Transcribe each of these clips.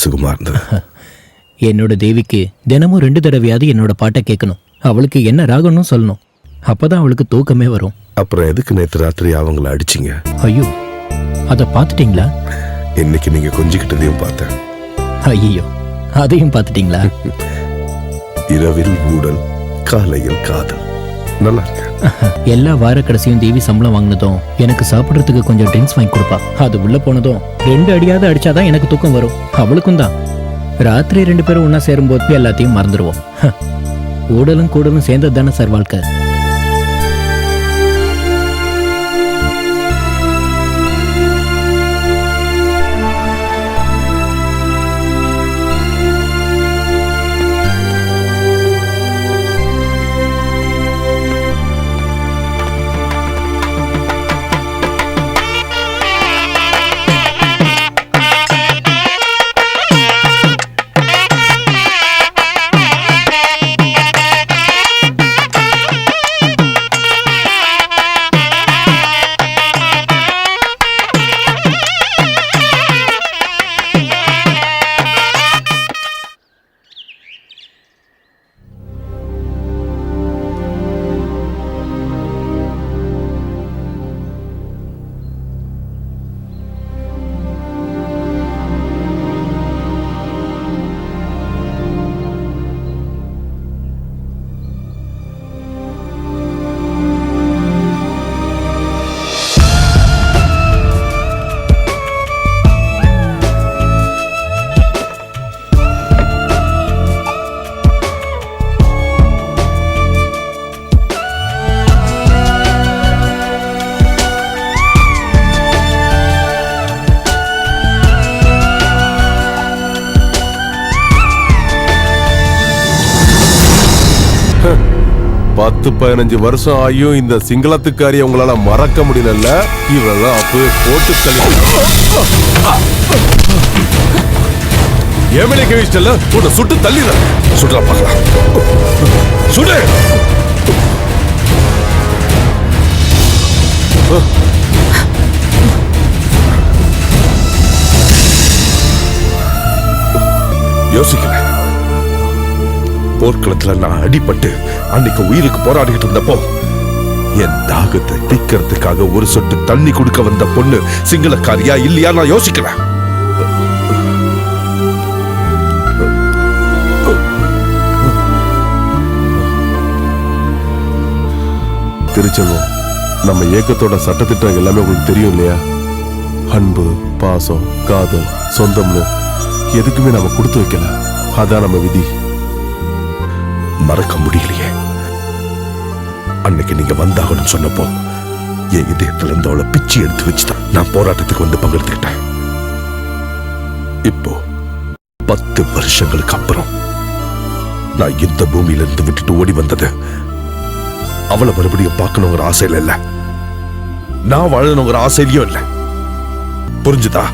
சுகமா இருந்தது. என்னோட தேவிக்கு தினமும் 2 தடவையாவது என்னோட பாட்டை கேட்கணும். அவளுக்கு என்ன ராகம்னு சொல்லணும். அப்பதான் அவளுக்கு தூக்கமே வரும். அப்புறம் எதுக்கு நேற்று ராத்திரி அவங்கள அடிச்சிங்க? ஐயோ, அதை பார்த்துட்டீங்களா? இன்னைக்கு நீங்க கொஞ்சிக்கிட்டதையும் பார்த்தேன். ஐயோ, அதையும் பார்த்துட்டீங்களா? இரவில் ஊடல், காலையில் காதல். நல்லா இருக்கு. எல்லா வார கடைசியும் தேவி சம்பளம் வாங்கினதும் எனக்கு சாப்பிட்றதுக்கு கொஞ்சம் ட்ரிங்க்ஸ் வாங்கி கொடுப்பா. அது உள்ள போனதும் 2 அடியாவது அடிச்சாதான் எனக்கு தூக்கம் வரும். அவளுக்கும் தான். ராத்திரி 2 பேரும் ஒன்னா சேரும்போது எல்லாத்தையும் மறந்துடுவோம். ஊடலும் கூடலும் சேர்ந்தது தானே சார் வாழ்க்கை. பத்து 15 வருஷம் ஆகியும் இந்த சிங்களத்துக்காரி உங்களால மறக்க முடியல. இவெல்லாம் அப்பவே போட்டு தள்ளி ஏமலே கவிஷ்டல்ல உன்னை சுட்டு தள்ளிட. சுடுறா பார்க்கலாம். சுடு. யோசிக்கல. போர்க்களத்துல நான் அடிபட்டு அன்னைக்கு உயிருக்கு போராடிக்கிட்டு இருந்தப்போ என் தாகத்தை தீக்கிறதுக்காக ஒரு சொட்டு தண்ணி கொடுக்க வந்த பொண்ணு சிங்களக்காரியா இல்லையா நான் யோசிக்கல. திருச்செல்வம், நம்ம இயக்கத்தோட சட்டத்திட்டம் எல்லாமே உங்களுக்கு தெரியும் இல்லையா? அன்பு, பாசம், காதல், சொந்தம்னு எதுக்குமே நம்ம கொடுத்து வைக்கல. அதான் நம்ம விதி. மறக்க முடியலையே. அன்னைக்கு நீங்க வந்தாகணும்னு சொன்னப்போ என் இதயத்துல இருந்து அவளை பிச்சு எடுத்து வச்சுதான் நான் போராட்டத்துக்கு வந்து பங்கெடுத்துக்கிட்டேன். இப்போ 10 வருஷங்களுக்கு அப்புறம் நான் இந்த பூமியில இருந்து விட்டுட்டு ஓடி வந்தது அவளை மறுபடியும் பார்க்கணுங்கிற ஆசையில இல்ல, நான் வாழணுங்கிற ஆசையிலயும் இல்ல. புரிஞ்சுதா?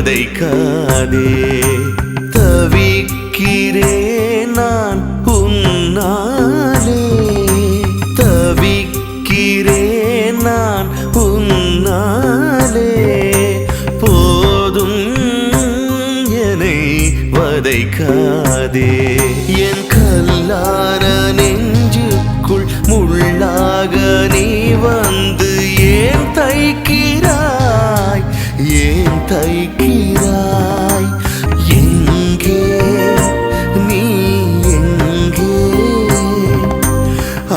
வதைக்காதே. தவிக்கிறேன் நான் உன்னாலே, தவிக்கிறேன் நான் உன்னாலே. போதும் என்னை வதைக்காதே. என் கல்லார நெஞ்சுக்குள் முள்ளாக நீ வந்து ஏன் தைக்கிறாய், ஏன் தைக்கிறாய்? எங்கே நீ, எங்கே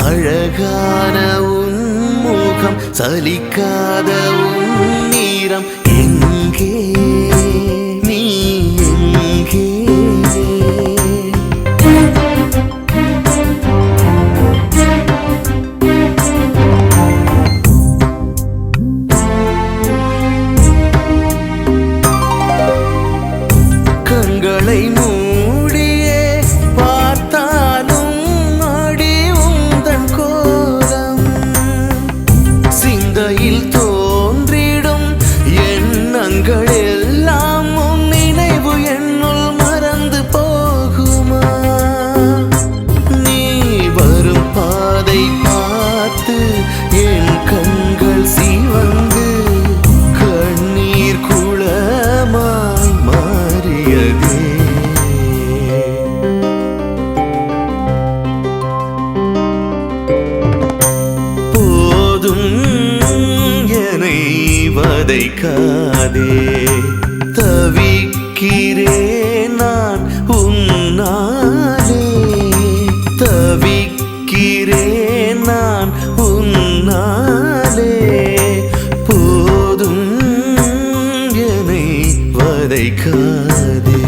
அழகான உன் முகம், சலிக்காத உன் நீரம், எங்கே நீ, எங்கே? கண்களை மூடியே பார்த்தாலும் அடி உந்தன் கோலம், சிந்தையில் தோன்றிடும் எண்ணங்கள் எல்லாம் உன் நினைவு என்னுள் மறந்து போகுமா? நீ வரும் பாதை பார்த்து என் கண்கள் சிவந்து கண்ணீர் குளமாய் மாறியதே. போதும் என்னை வதைக்காதே. தவிக்கிறேன் நான் உன்னாலே, தவிக்கிறேன் நான் உன்னாலே. போதும் என்னை வதைக்காதே.